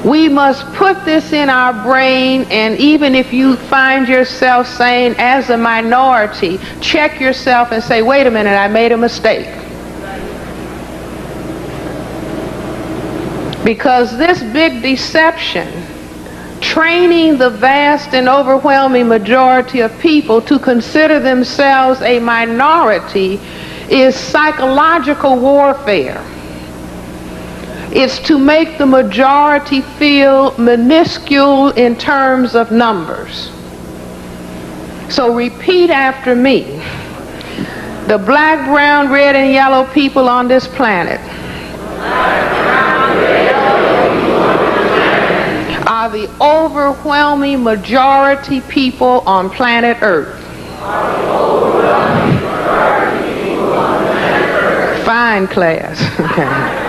We must put this in our brain, and even if you find yourself saying, as a minority, check yourself and say, wait a minute, I made a mistake. Because this big deception, training the vast and overwhelming majority of people to consider themselves a minority, is psychological warfare. It's to make the majority feel minuscule in terms of numbers. So repeat after me. The black, brown, red, and yellow people on this planet are the overwhelming majority people on planet Earth. Fine, class. Okay.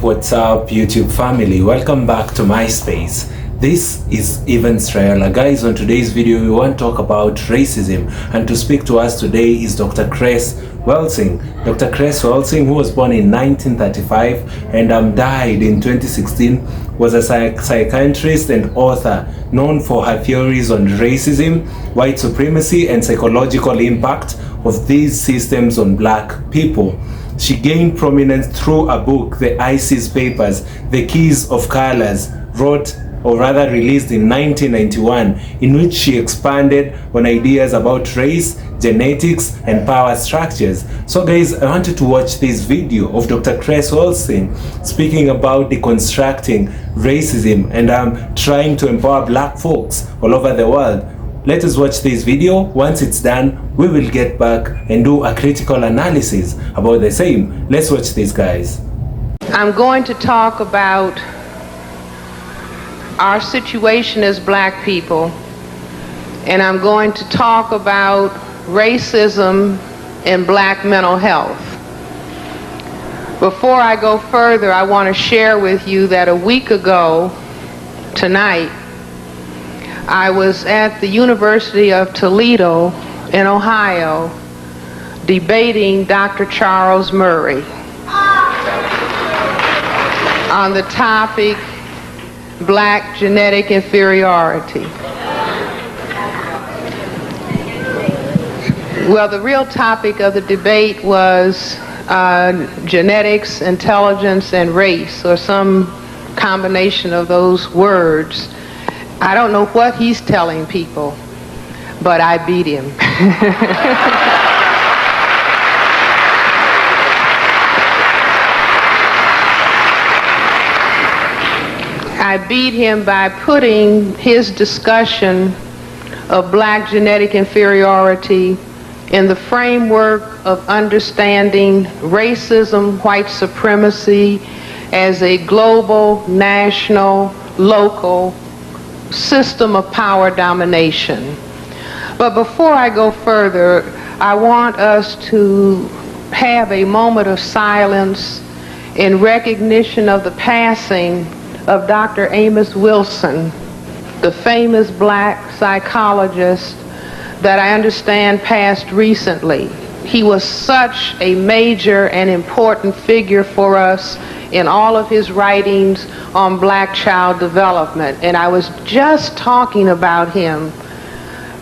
What's up, YouTube family? Welcome back to MySpace. This is Even Israel. Guys, on today's video we want to talk about racism, and to speak to us today is Dr. Cress Welsing. Dr. Cress Welsing, who was born in 1935 and died in 2016, was a psychiatrist and author known for her theories on racism, white supremacy, and psychological impact of these systems on black people. She gained prominence through a book, The ISIS Papers, The Keys of Colors, released in 1991, in which she expanded on ideas about race, genetics, and power structures. So guys, I wanted to watch this video of Dr. Cress Welsing speaking about deconstructing racism and trying to empower black folks all over the world. Let us watch this video. Once it's done, we will get back and do a critical analysis about the same. Let's watch this, guys. I'm going to talk about our situation as black people, and I'm going to talk about racism and black mental health. Before I go further, I want to share with you that a week ago tonight, I was at the University of Toledo in Ohio debating Dr. Charles Murray on the topic black genetic inferiority. Well, the real topic of the debate was genetics, intelligence, and race, or some combination of those words. I don't know what he's telling people, but I beat him. I beat him by putting his discussion of black genetic inferiority in the framework of understanding racism, white supremacy as a global, national, local system of power domination. But before I go further, I want us to have a moment of silence in recognition of the passing of Dr. Amos Wilson, the famous black psychologist that I understand passed recently. He was such a major and important figure for us in all of his writings on black child development. And I was just talking about him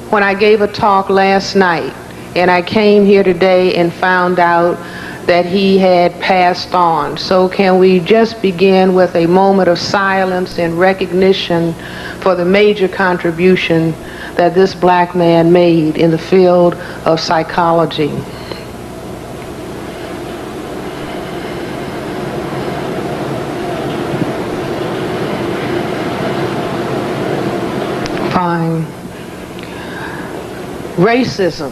when I gave a talk last night, and I came here today and found out that he had passed on. So can we just begin with a moment of silence in recognition for the major contribution that this black man made in the field of psychology. Fine. Racism.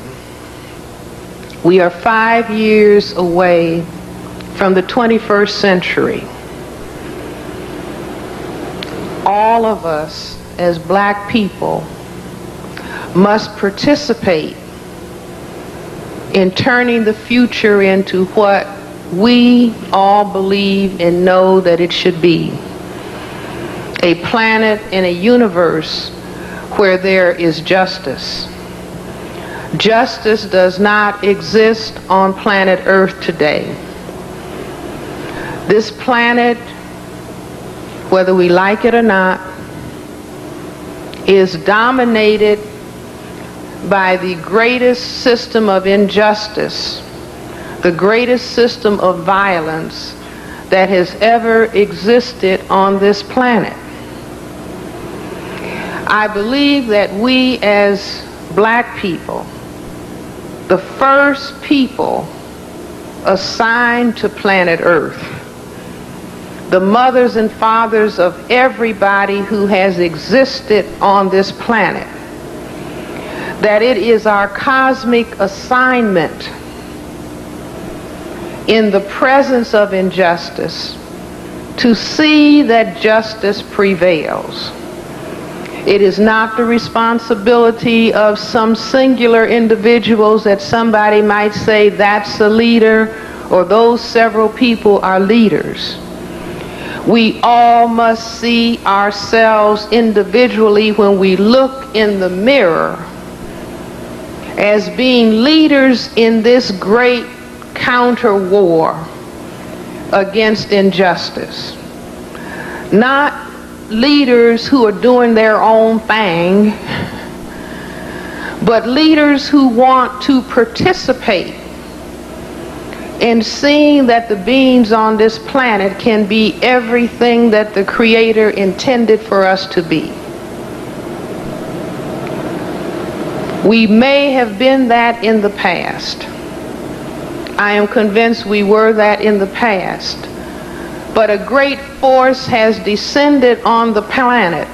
We are 5 years away from the 21st century. All of us as black people must participate in turning the future into what we all believe and know that it should be. A planet and a universe where there is justice. Justice does not exist on planet Earth today. This planet whether we like it or not, is dominated by the greatest system of injustice, the greatest system of violence that has ever existed on this planet. I believe that we as black people, the first people assigned to planet Earth, the mothers and fathers of everybody who has existed on this planet, that it is our cosmic assignment in the presence of injustice to see that justice prevails. It is not the responsibility of some singular individuals that somebody might say that's a leader or those several people are leaders. We all must see ourselves individually when we look in the mirror as being leaders in this great counter war against injustice. Not leaders who are doing their own thing, but leaders who want to participate in seeing that the beings on this planet can be everything that the Creator intended for us to be. We may have been that in the past. I am convinced we were that in the past. But a great force has descended on the planet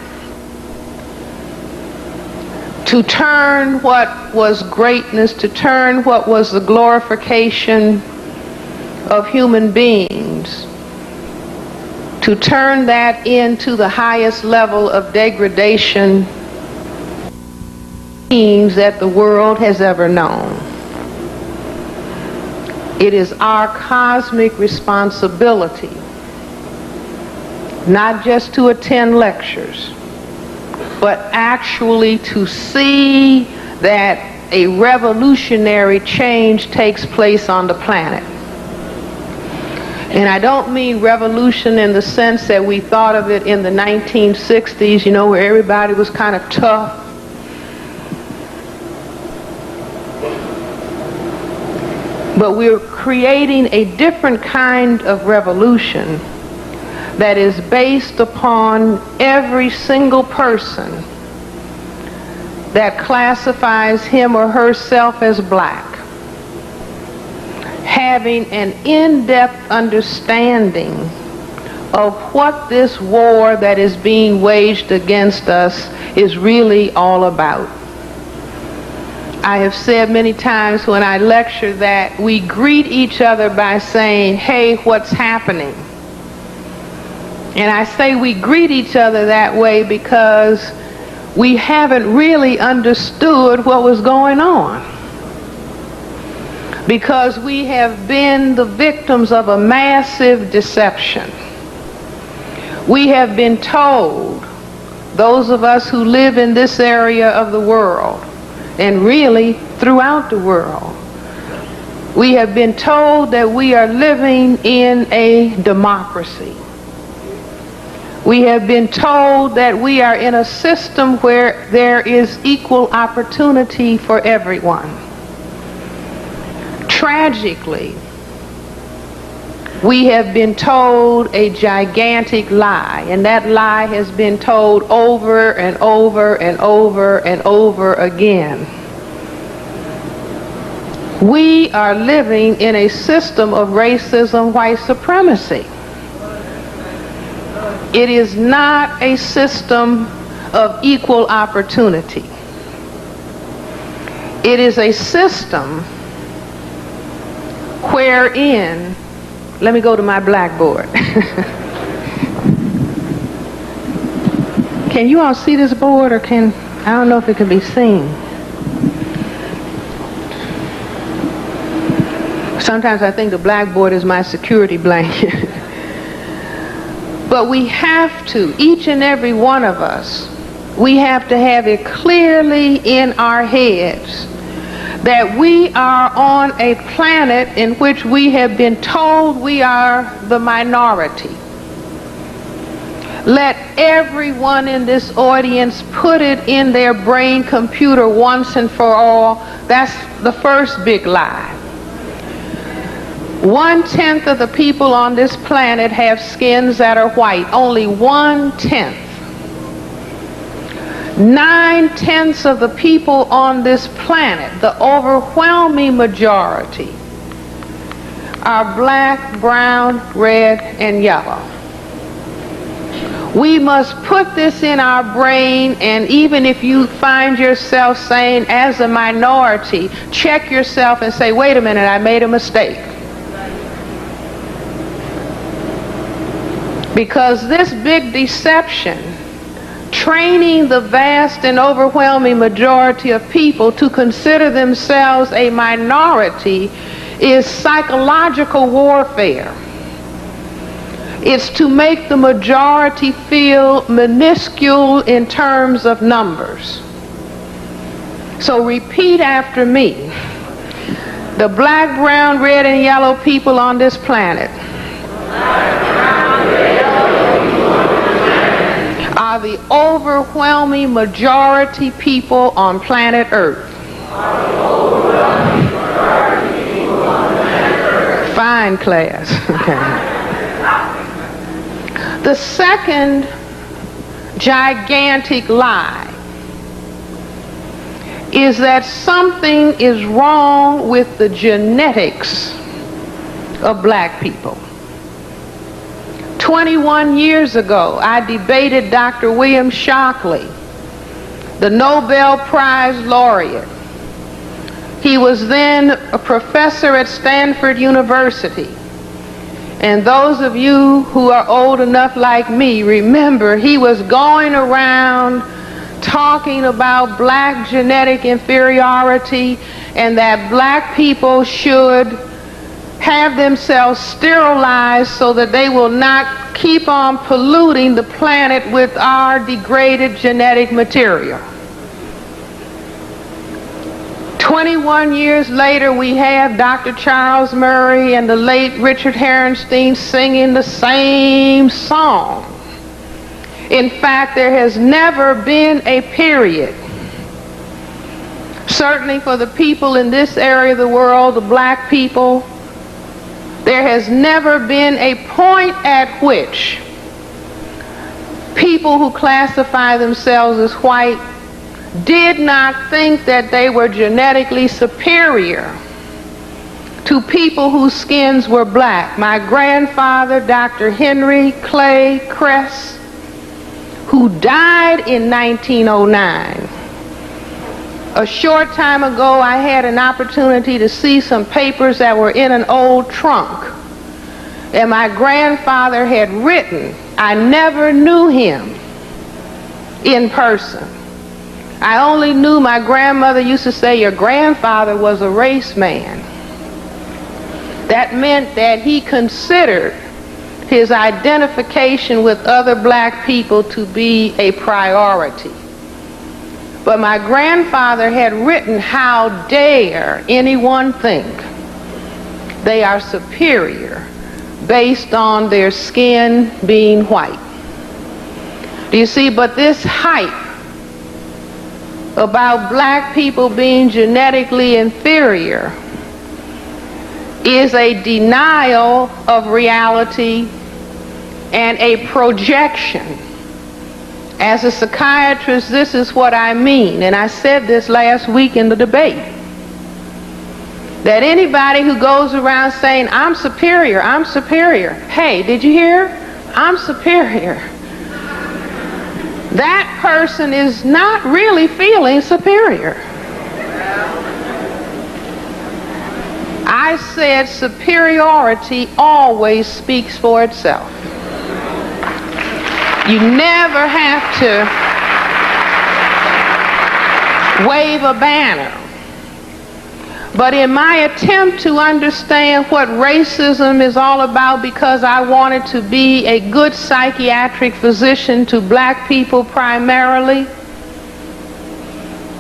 to turn what was greatness, to turn what was the glorification of human beings, to turn that into the highest level of degradation that the world has ever known. It is our cosmic responsibility not just to attend lectures, but actually to see that a revolutionary change takes place on the planet. And I don't mean revolution in the sense that we thought of it in the 1960s, you know, where everybody was kind of tough. But we're creating a different kind of revolution that is based upon every single person that classifies him or herself as black having an in-depth understanding of what this war that is being waged against us is really all about. I have said many times when I lecture that we greet each other by saying, "Hey, what's happening?" And I say we greet each other that way because we haven't really understood what was going on. Because we have been the victims of a massive deception. We have been told, those of us who live in this area of the world, and really throughout the world, we have been told that we are living in a democracy. We have been told that we are in a system where there is equal opportunity for everyone. Tragically, we have been told a gigantic lie, and that lie has been told over and over and over and over again. We are living in a system of racism, white supremacy. It is not a system of equal opportunity. It is a system wherein, let me go to my blackboard. Can you all see this board, or I don't know if it can be seen. Sometimes I think the blackboard is my security blanket. But we have to, each and every one of us, we have to have it clearly in our heads that we are on a planet in which we have been told we are the minority. Let everyone in this audience put it in their brain computer once and for all. That's the first big lie. 1/10 of the people on this planet have skins that are white. Only 1/10. 9/10 of the people on this planet, the overwhelming majority, are black, brown, red, and yellow. We must put this in our brain, and even if you find yourself saying, as a minority, check yourself and say, wait a minute, I made a mistake. Because this big deception, training the vast and overwhelming majority of people to consider themselves a minority, is psychological warfare. It's to make the majority feel minuscule in terms of numbers. So repeat after me. The black, brown, red, and yellow people on this planet are the overwhelming majority people on planet Earth. Fine, class. Okay. The second gigantic lie is that something is wrong with the genetics of black people. 21 years ago, I debated Dr. William Shockley, the Nobel Prize laureate. He was then a professor at Stanford University. And those of you who are old enough like me remember he was going around talking about black genetic inferiority and that black people should have themselves sterilized so that they will not keep on polluting the planet with our degraded genetic material. 21 years later, we have Dr. Charles Murray and the late Richard Herrenstein singing the same song. In fact, there has never been a period, certainly for the people in this area of the world, the black people, there has never been a point at which people who classify themselves as white did not think that they were genetically superior to people whose skins were black. My grandfather, Dr. Henry Clay Kress, who died in 1909. A short time ago, I had an opportunity to see some papers that were in an old trunk. And my grandfather had written, I never knew him in person. I only knew my grandmother used to say your grandfather was a race man. That meant that he considered his identification with other black people to be a priority. But my grandfather had written, how dare anyone think they are superior based on their skin being white. Do you see? But this hype about black people being genetically inferior is a denial of reality and a projection. As a psychiatrist, this is what I mean, and I said this last week in the debate, that anybody who goes around saying, I'm superior, hey, did you hear? I'm superior. That person is not really feeling superior. I said superiority always speaks for itself. You never have to wave a banner. But in my attempt to understand what racism is all about, because I wanted to be a good psychiatric physician to black people primarily,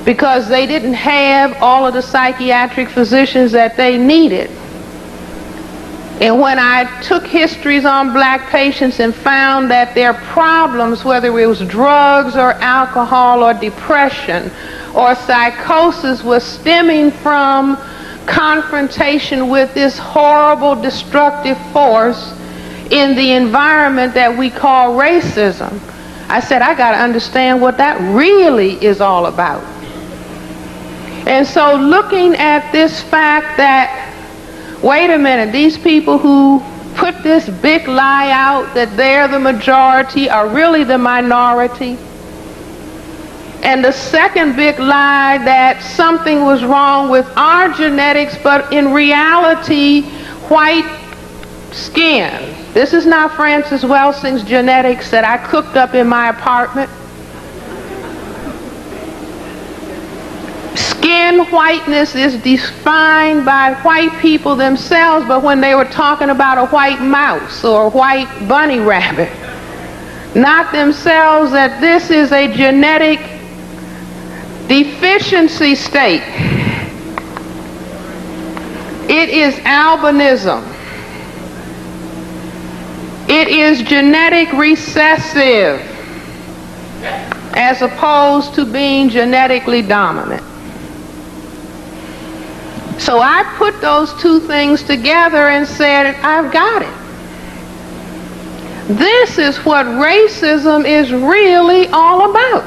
because they didn't have all of the psychiatric physicians that they needed, And when I took histories on black patients and found that their problems, whether it was drugs or alcohol or depression or psychosis, was stemming from confrontation with this horrible, destructive force in the environment that we call racism, I said, I got to understand what that really is all about. And so looking at this fact that, wait a minute, these people who put this big lie out that they're the majority are really the minority. And the second big lie that something was wrong with our genetics, but in reality, white skin. This is not Francis Welsing's genetics that I cooked up in my apartment. Skin whiteness is defined by white people themselves, but when they were talking about a white mouse or a white bunny rabbit, not themselves, that this is a genetic deficiency state. It is albinism. It is genetic recessive as opposed to being genetically dominant. So I put those two things together and said, I've got it. This is what racism is really all about.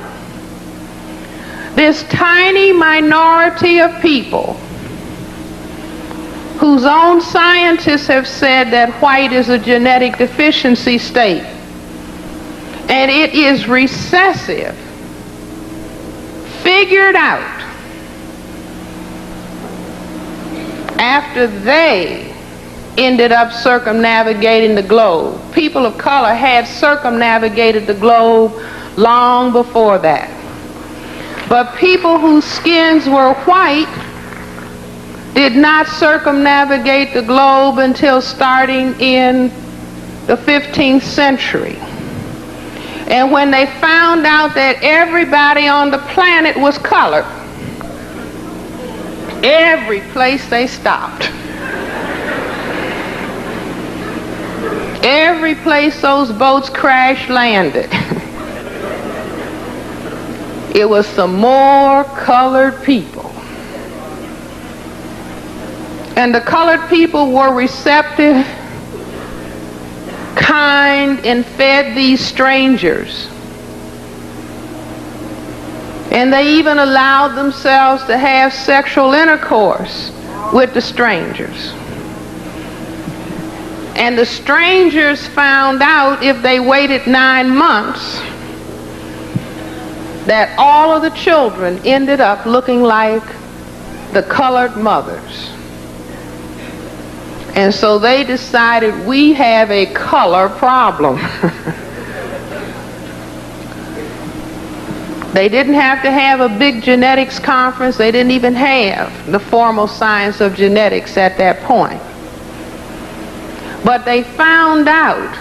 This tiny minority of people whose own scientists have said that white is a genetic deficiency state, and it is recessive, figured out after they ended up circumnavigating the globe. People of color had circumnavigated the globe long before that. But people whose skins were white did not circumnavigate the globe until starting in the 15th century. And when they found out that everybody on the planet was colored, every place they stopped, every place those boats crash landed, it was some more colored people. And the colored people were receptive, kind, and fed these strangers. And they even allowed themselves to have sexual intercourse with the strangers. And the strangers found out, if they waited 9 months, that all of the children ended up looking like the colored mothers. And so they decided, we have a color problem. They didn't have to have a big genetics conference. They didn't even have the formal science of genetics at that point. But they found out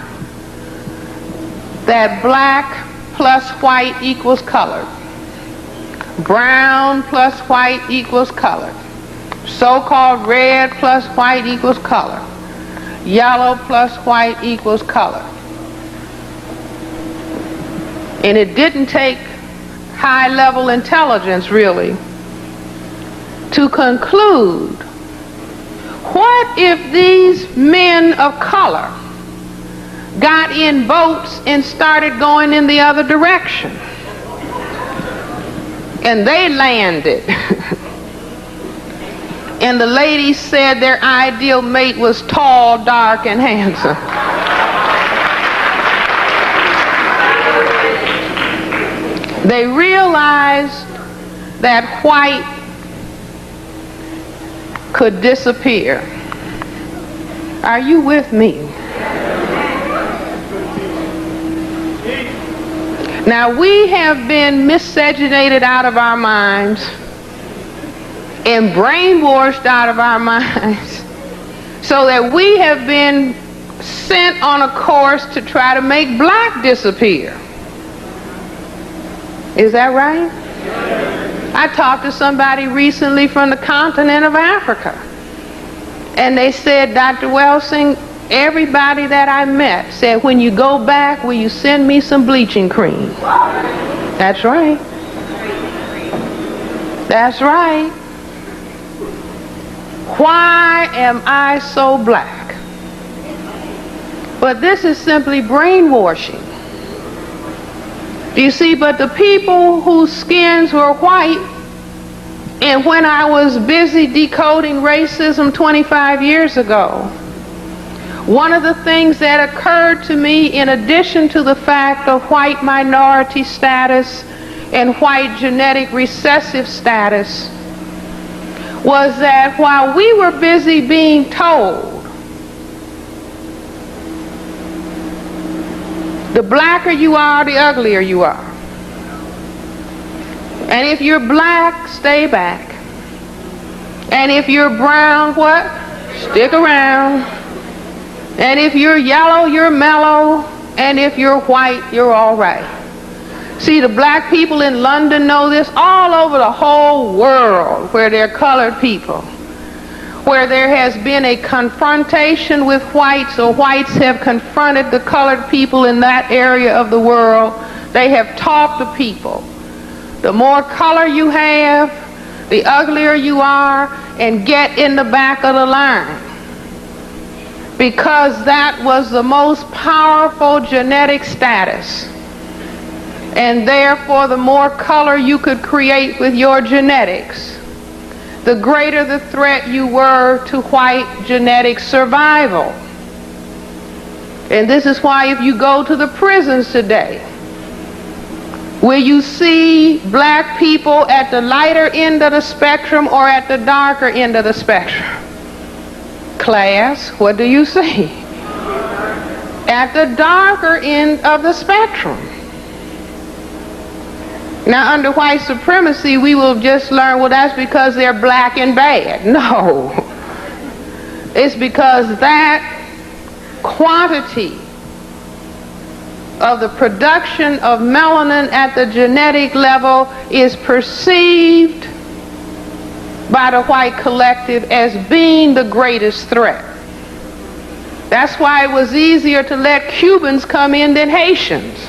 that black plus white equals colored. Brown plus white equals colored. So-called red plus white equals color. Yellow plus white equals color. And it didn't take high-level intelligence, really, to conclude, what if these men of color got in boats and started going in the other direction? And they landed. And the ladies said their ideal mate was tall, dark, and handsome. They realized that white could disappear. Are you with me? Now, we have been miscegenated out of our minds and brainwashed out of our minds so that we have been sent on a course to try to make black disappear. Is that right? I talked to somebody recently from the continent of Africa, And they said, Dr. Welsing, everybody that I met said, when you go back, will you send me some bleaching cream? That's right. That's right. Why am I so black? But this is simply brainwashing. You see, but the people whose skins were white, and when I was busy decoding racism 25 years ago, one of the things that occurred to me, in addition to the fact of white minority status and white genetic recessive status, was that while we were busy being told the blacker you are, the uglier you are, and if you're black, stay back, and if you're brown, what? Stick around, and if you're yellow, you're mellow, and if you're white, you're all right. See, the black people in London know this, all over the whole world where they're colored people, where there has been a confrontation with whites, or whites have confronted the colored people in that area of the world, they have taught the people, the more color you have, the uglier you are, and get in the back of the line. Because that was the most powerful genetic status. And therefore, the more color you could create with your genetics, the greater the threat you were to white genetic survival. And this is why if you go to the prisons today, will you see black people at the lighter end of the spectrum or at the darker end of the spectrum? Class, what do you see? At the darker end of the spectrum. Now, under white supremacy, we will just learn, well, that's because they're black and bad. No. It's because that quantity of the production of melanin at the genetic level is perceived by the white collective as being the greatest threat. That's why it was easier to let Cubans come in than Haitians.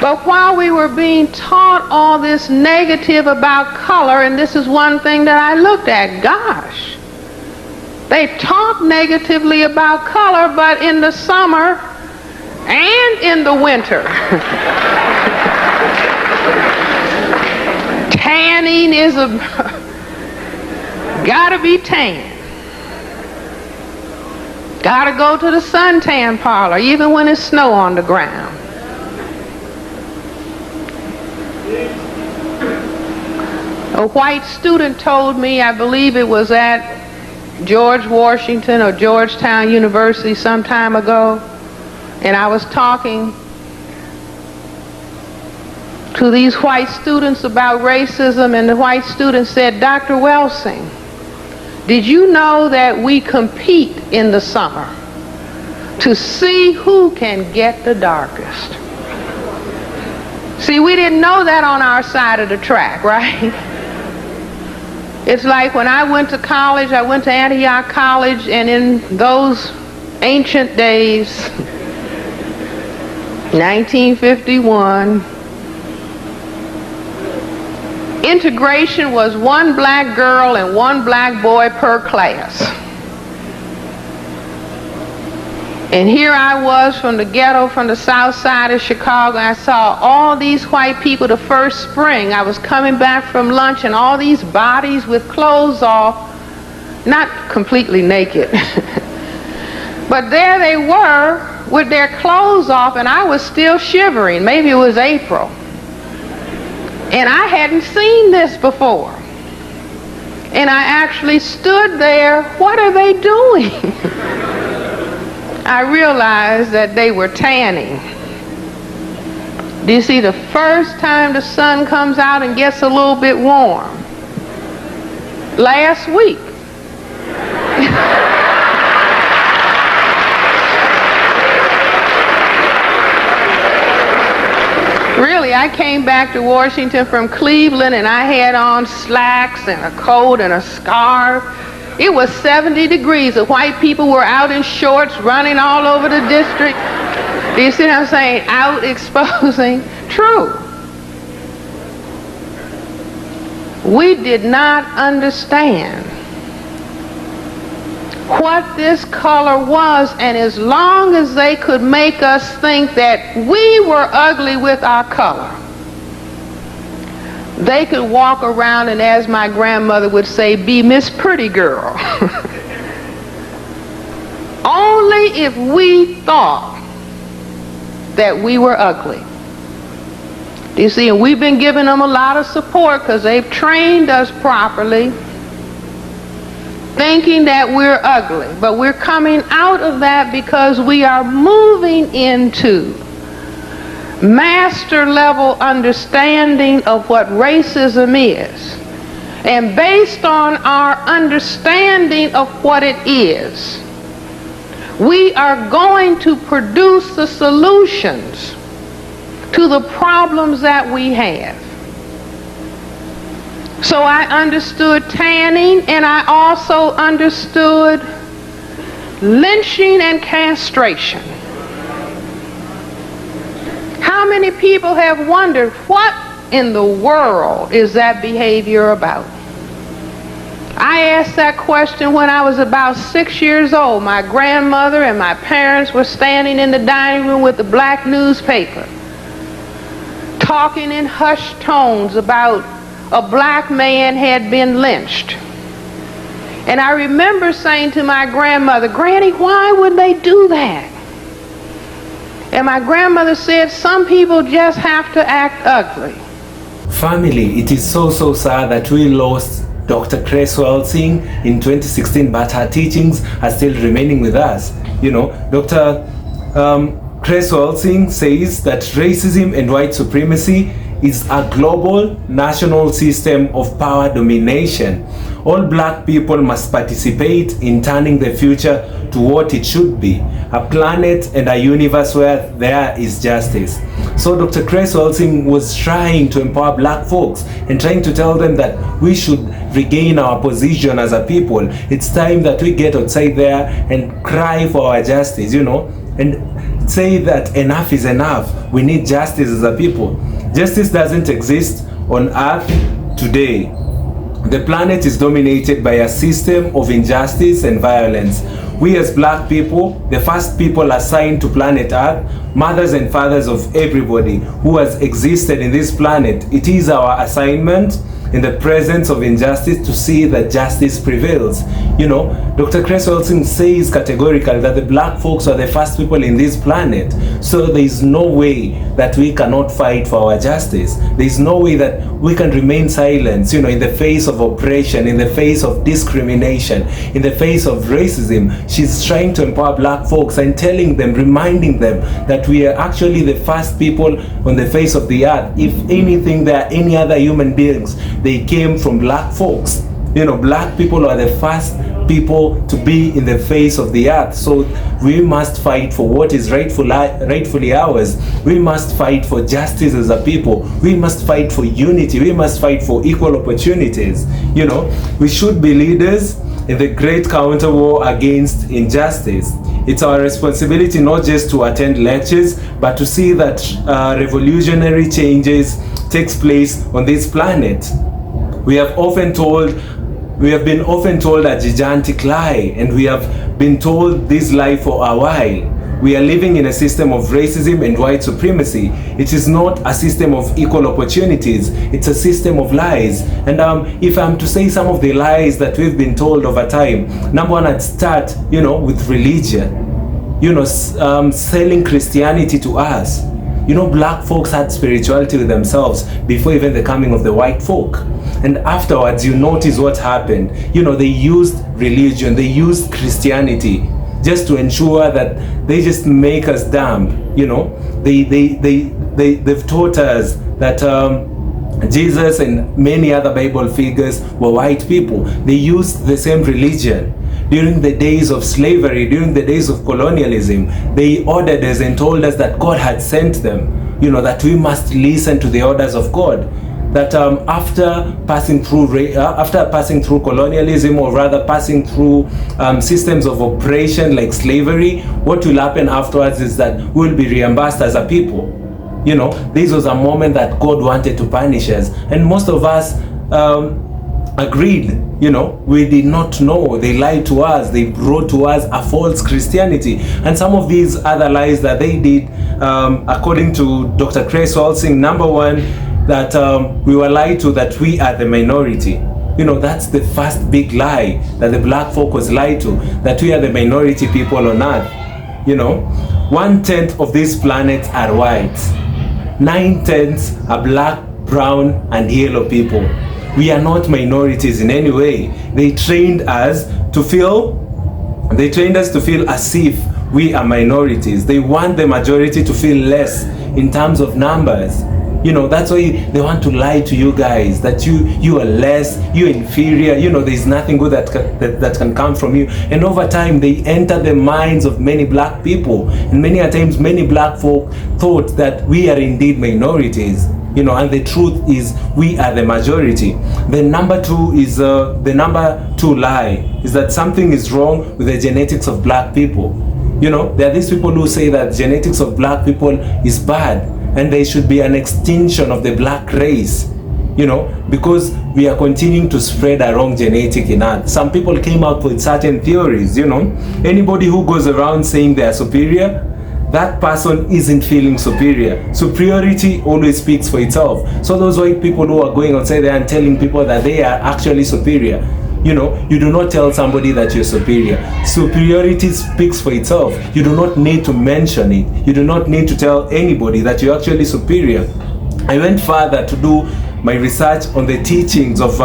But while we were being taught all this negative about color, and this is one thing that I looked at, gosh, they talk negatively about color, but in the summer and in the winter, tanning is gotta be tan. Gotta go to the suntan parlor, even when it's snow on the ground. A white student told me, I believe it was at George Washington or Georgetown University some time ago, and I was talking to these white students about racism, and the white student said, Dr. Welsing, did you know that we compete in the summer to see who can get the darkest? See, we didn't know that on our side of the track, right? It's like when I went to college, I went to Antioch College, and in those ancient days, 1951, integration was one black girl and one black boy per class. And here I was from the ghetto, from the south side of Chicago, and I saw all these white people the first spring. I was coming back from lunch, and all these bodies with clothes off, not completely naked, but there they were with their clothes off, and I was still shivering. Maybe it was April. And I hadn't seen this before. And I actually stood there, what are they doing? I realized that they were tanning. Do you see, the first time the sun comes out and gets a little bit warm? Last week. Really, I came back to Washington from Cleveland and I had on slacks and a coat and a scarf. It was 70 degrees. The white people were out in shorts running all over the district. Do you see what I'm saying? Out exposing. True. We did not understand what this color was, and as long as they could make us think that we were ugly with our color, they could walk around and, as my grandmother would say, be Miss Pretty Girl. Only if we thought that we were ugly. You see, and we've been giving them a lot of support because they've trained us properly, thinking that we're ugly. But we're coming out of that because we are moving into master level understanding of what racism is. And based on our understanding of what it is, we are going to produce the solutions to the problems that we have. So I understood tanning, and I also understood lynching and castration. How many people have wondered, what in the world is that behavior about? I asked that question when I was about 6 years old. My grandmother and my parents were standing in the dining room with the black newspaper, talking in hushed tones about a black man had been lynched. And I remember saying to my grandmother, "Granny, why would they do that?" And my grandmother said, "Some people just have to act ugly." Family, it is so sad that we lost Dr. Grace Welsing in 2016, but her teachings are still remaining with us. You know, Dr. Grace Welsing says that racism and white supremacy is a global national system of power domination. All black people must participate in turning the future to what it should be, a planet and a universe where there is justice. So Dr. Grace Welsing was trying to empower black folks and trying to tell them that we should regain our position as a people. It's time that we get outside there and cry for our justice, you know, and say that enough is enough. We need justice as a people. Justice doesn't exist on earth today. The planet is dominated by a system of injustice and violence. We as black people, the first people assigned to planet Earth, mothers and fathers of everybody who has existed in this planet, it is our assignment in the presence of injustice to see that justice prevails. You know, Dr. Grace Welsing says categorically that the black folks are the first people in this planet. So there is no way that we cannot fight for our justice. There is no way that we can remain silent, you know, in the face of oppression, in the face of discrimination, in the face of racism. She's trying to empower black folks and telling them, reminding them that we are actually the first people on the face of the earth. If anything, there are any other human beings, they came from black folks. You know, black people are the first people to be in the face of the earth. So we must fight for what is rightfully ours. We must fight for justice as a people. We must fight for unity. We must fight for equal opportunities. You know, we should be leaders in the great counter war against injustice. It's our responsibility not just to attend lectures, but to see that revolutionary changes takes place on this planet. We have been often told a gigantic lie, and we have been told this lie for a while. We are living in a system of racism and white supremacy. It is not a system of equal opportunities. It's a system of lies. And if I'm to say some of the lies that we've been told over time, number one, I'd start, you know, with religion. You know, selling Christianity to us. You know, black folks had spirituality with themselves before even the coming of the white folk. And afterwards, you notice what happened. You know, they used religion, they used Christianity just to ensure that they just make us dumb. You know, they've taught us that Jesus and many other Bible figures were white people. They used the same religion. During the days of slavery, during the days of colonialism, they ordered us and told us that God had sent them. that we must listen to the orders of God. That after passing through colonialism, or rather passing through systems of oppression like slavery, what will happen afterwards is that we'll be reimbursed as a people. This was a moment that God wanted to punish us, and most of us agreed. We did not know. They lied to us. They brought to us a false Christianity, and some of these other lies that they did, according to Dr. Welsing, number one, that we were lied to that we are the minority. That's the first big lie that the black folk was lied to, that we are the minority people on earth. 1/10 of this planet are white, 9/10 are black, brown, and yellow people. We are not minorities in any way. They trained us to feel as if we are minorities. They want the majority to feel less in terms of numbers. That's why they want to lie to you guys, that you are less, you're inferior, there's nothing good that can come from you. And over time, they enter the minds of many black people. And many a times, many black folk thought that we are indeed minorities, and the truth is we are the majority. The number two lie is that something is wrong with the genetics of black people. There are these people who say that genetics of black people is bad, and there should be an extinction of the black race, because we are continuing to spread our wrong genetic in earth. Some people came up with certain theories. Anybody who goes around saying they are superior, that person isn't feeling superior. Superiority always speaks for itself. So those white people who are going outside there and telling people that they are actually superior, you do not tell somebody that you're superior. Superiority speaks for itself. You do not need to mention it. You do not need to tell anybody that you're actually superior. I went further to do my research on the teachings of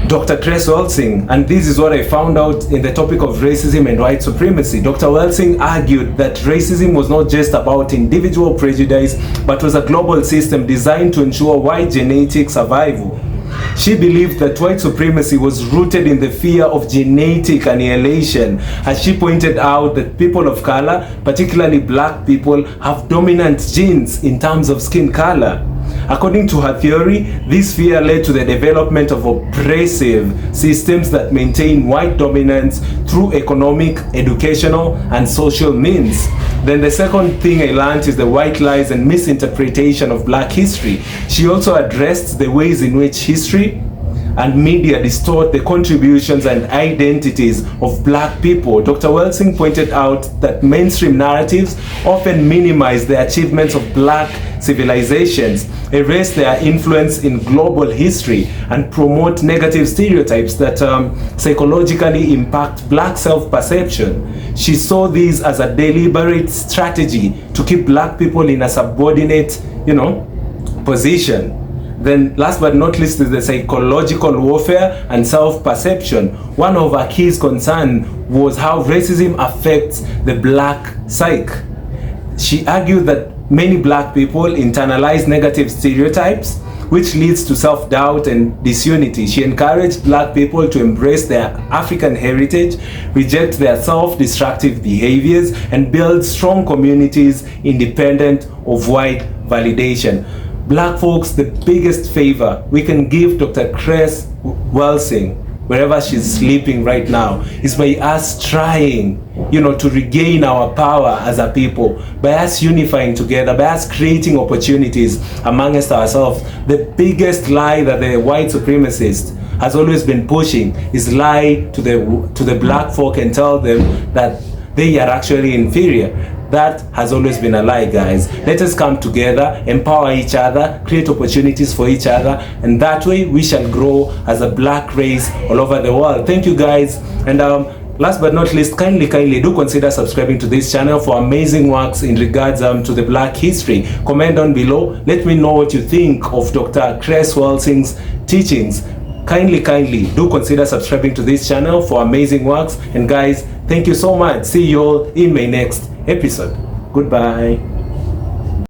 Dr. Welsing, and this is what I found out in the topic of racism and white supremacy. Dr. Welsing argued that racism was not just about individual prejudice, but was a global system designed to ensure white genetic survival. She believed that white supremacy was rooted in the fear of genetic annihilation, as she pointed out that people of color, particularly black people, have dominant genes in terms of skin color. According to her theory, this fear led to the development of oppressive systems that maintain white dominance through economic, educational, and social means. Then the second thing I learned is the white lies and misinterpretation of black history. She also addressed the ways in which history and media distort the contributions and identities of black people. Dr. Welsing pointed out that mainstream narratives often minimize the achievements of black civilizations, erase their influence in global history, and promote negative stereotypes that psychologically impact black self-perception. She saw these as a deliberate strategy to keep black people in a subordinate, position. Then last but not least is the psychological warfare and self-perception. One of her key concerns was how racism affects the black psyche. She argued that many black people internalize negative stereotypes, which leads to self-doubt and disunity. She encouraged black people to embrace their African heritage, reject their self-destructive behaviors, and build strong communities independent of white validation. Black folks, the biggest favor we can give Dr. Welsing, wherever she's sleeping right now, is by us trying, to regain our power as a people, by us unifying together, by us creating opportunities amongst ourselves. The biggest lie that the white supremacist has always been pushing is lie to the black folk and tell them that they are actually inferior. That has always been a lie, guys. Let us come together, empower each other, create opportunities for each other, and that way we shall grow as a black race all over the world. Thank you, guys. And last but not least, kindly do consider subscribing to this channel for amazing works in regards to the black history. Comment down below. Let me know what you think of Dr. Welsing's teachings. Kindly do consider subscribing to this channel for amazing works. And guys, thank you so much. See you all in my next episode. Goodbye.